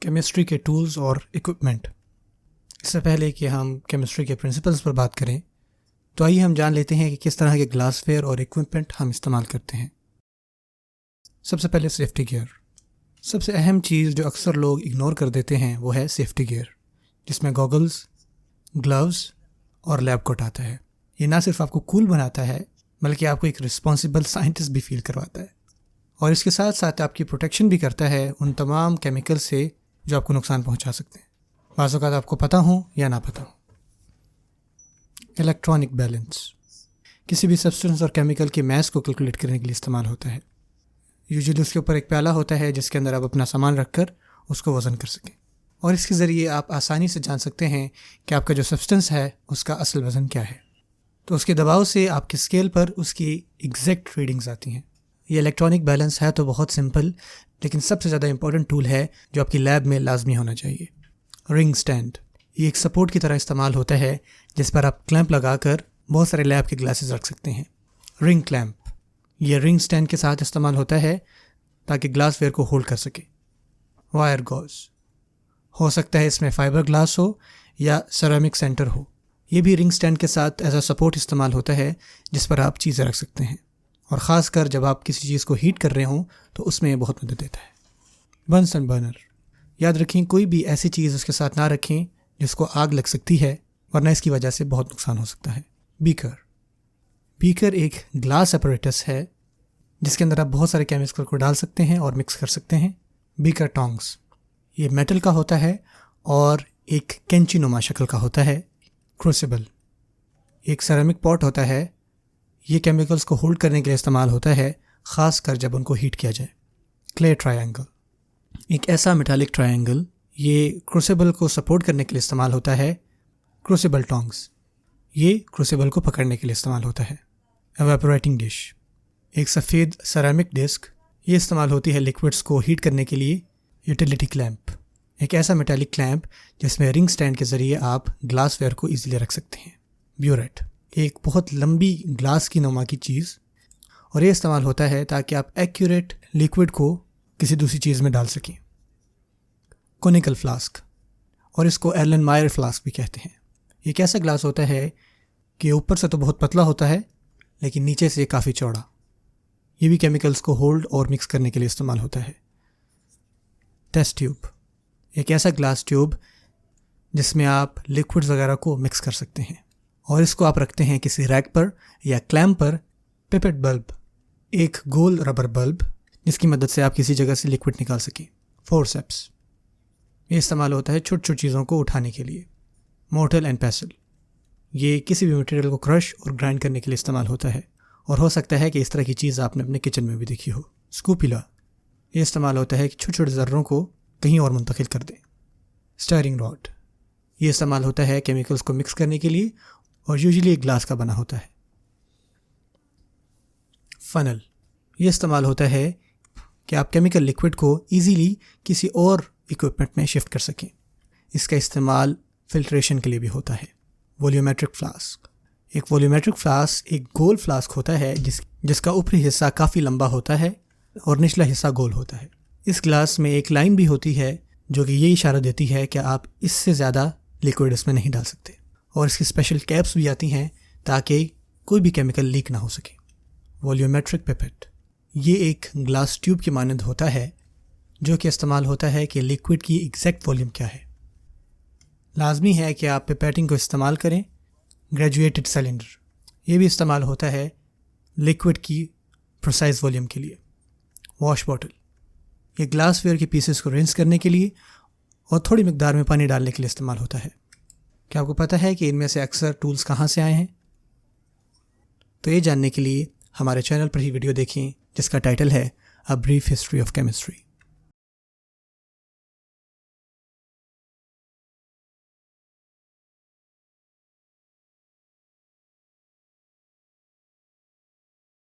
Chemistry के tools और equipment. इससे पहले कि हम केमिस्ट्री के प्रिंसिपल्स पर बात करें तो आइए हम जान लेते हैं कि किस तरह के ग्लासवेयर और इक्विपमेंट हम इस्तेमाल करते हैं। सबसे पहले सेफ्टी गियर। सबसे अहम चीज़ जो अक्सर लोग इग्नोर कर देते हैं वो है सेफ्टी गियर, जिसमें गॉगल्स, ग्लव्स और लैब कोट आता है। ये ना सिर्फ आपको कूल बनाता है बल्कि आपको एक रिस्पॉन्सिबल साइंटिस्ट भी फील करवाता है, और इसके साथ साथ आपकी प्रोटेक्शन भी करता है उन तमाम केमिकल से जो आपको नुकसान पहुंचा सकते हैं, बाज़ औक़ात आपको पता हो या ना पता हो। इलेक्ट्रॉनिक बैलेंस किसी भी सब्सटेंस और केमिकल की मास को कैलकुलेट करने के लिए इस्तेमाल होता है। यूजुअली उसके ऊपर एक प्याला होता है जिसके अंदर आप अपना सामान रखकर उसको वज़न कर सकें, और इसके ज़रिए आप आसानी से जान सकते हैं कि आपका जो सब्सटेंस है उसका असल वज़न क्या है। तो उसके दबाव से आपके स्केल पर उसकी एग्जैक्ट रीडिंग्स आती हैं। ये इलेक्ट्रॉनिक बैलेंस है तो बहुत सिंपल, लेकिन सबसे ज़्यादा इंपॉर्टेंट टूल है जो आपकी लैब में लाजमी होना चाहिए। Ring stand. ये एक सपोर्ट की तरह इस्तेमाल होता है जिस पर आप क्लैंप लगाकर बहुत सारे लैब के ग्लासेस रख सकते हैं। रिंग क्लैंप ये रिंग स्टैंड के साथ इस्तेमाल होता है ताकि ग्लासवेयर को होल्ड कर सके। वायर गॉज हो सकता है इसमें फाइबर ग्लास हो या सेरेमिक सेंटर हो। ये भी रिंग स्टैंड के साथ एज अ सपोर्ट इस्तेमाल होता है जिस पर आप चीज़ें रख सकते हैं, और ख़ासकर जब आप किसी चीज़ को हीट कर रहे हों तो उसमें बहुत मदद देता है। Bunsen burner. याद रखें कोई भी ऐसी चीज़ उसके साथ ना रखें जिसको आग लग सकती है, वरना इसकी वजह से बहुत नुकसान हो सकता है। बीकर एक ग्लास अपरेटस है जिसके अंदर आप बहुत सारे केमिकल को डाल सकते हैं और मिक्स कर सकते हैं। बीकर टोंग्स ये मेटल का होता है और एक कैंची नुमा शक्ल का होता है। क्रूसिबल एक सेरेमिक पॉट होता है, ये केमिकल्स को होल्ड करने के लिए इस्तेमाल होता है, ख़ास कर जब उनको हीट किया जाए। क्ले ट्रायंगल एक ऐसा मेटालिक ट्रायंगल, ये क्रूसिबल को सपोर्ट करने के लिए इस्तेमाल होता है। क्रूसिबल टोंग्स ये क्रूसिबल को पकड़ने के लिए इस्तेमाल होता है। एवेपोरेटिंग डिश एक सफ़ेद सेरेमिक डिस्क, ये इस्तेमाल होती है लिक्विड्स को हीट करने के लिए। यूटिलिटी क्लैंप एक ऐसा मेटालिक क्लैंप जिसमें रिंग स्टैंड के ज़रिए आप ग्लासवेयर को ईजिली रख सकते हैं। ब्यूरेट एक बहुत लंबी ग्लास की नुमा की चीज़, और ये इस्तेमाल होता है ताकि आप एक्यूरेट लिक्विड को किसी दूसरी चीज़ में डाल सकें। कोनिकल फ्लास्क, और इसको एर्लेनमायर फ्लास्क भी कहते हैं। ये एक ऐसा ग्लास होता है कि ऊपर से तो बहुत पतला होता है लेकिन नीचे से काफ़ी चौड़ा। ये भी केमिकल्स को होल्ड और मिक्स करने के लिए इस्तेमाल होता है। टेस्ट ट्यूब एक ऐसा ग्लास ट्यूब जिसमें आप लिक्विड्स वगैरह को मिक्स कर सकते हैं, और इसको आप रखते हैं किसी रैक पर या क्लैंप पर। पिपेट बल्ब एक गोल रबर बल्ब जिसकी मदद से आप किसी जगह से लिक्विड निकाल सकें। फोर्सेप्स ये इस्तेमाल होता है छोटी छोटी चीज़ों को उठाने के लिए। मोर्टल एंड पेसल ये किसी भी मटेरियल को क्रश और ग्राइंड करने के लिए इस्तेमाल होता है, और हो सकता है कि इस तरह की चीज़ आपने अपने किचन में भी देखी हो। स्कूपिला ये इस्तेमाल होता है कि छोटे छोटे ज़र्रों को कहीं और मुंतकिल कर दें। स्टीयरिंग रॉड ये इस्तेमाल होता है केमिकल्स को मिक्स करने के लिए, और यूजुअली एक ग्लास का बना होता है। फनल ये इस्तेमाल होता है कि आप केमिकल लिक्विड को ईजीली किसी और इक्विपमेंट में शिफ्ट कर सकें। इसका इस्तेमाल फिल्ट्रेशन के लिए भी होता है। वॉल्यूमेट्रिक फ्लास्क एक वॉल्यूमेट्रिक फ्लास्क एक गोल फ्लास्क होता है जिसका ऊपरी हिस्सा काफ़ी लंबा होता है और निचला हिस्सा गोल होता है। इस ग्लास में एक लाइन भी होती है जो कि ये इशारा देती है कि आप इससे ज़्यादा लिक्विड इसमें नहीं डाल सकते, और इसकी स्पेशल कैप्स भी आती हैं ताकि कोई भी केमिकल लीक ना हो सके। वॉल्यूमेट्रिक पिपेट ये एक ग्लास ट्यूब की मानंद होता है जो कि इस्तेमाल होता है कि लिक्विड की एग्जैक्ट वॉल्यूम क्या है। लाजमी है कि आप पिपेटिंग को इस्तेमाल करें। ग्रेजुएटेड सिलेंडर ये भी इस्तेमाल होता है लिक्विड की प्रिसाइज वॉल्यूम के लिए। वॉश बॉटल ये ग्लासवेयर के पीसेस को रिंस करने के लिए और थोड़ी मिकदार में पानी डालने के लिए इस्तेमाल होता है। क्या आपको पता है कि इनमें से अक्सर टूल्स कहाँ से आए हैं? तो ये जानने के लिए हमारे चैनल पर ही वीडियो देखें जिसका टाइटल है a brief history of chemistry.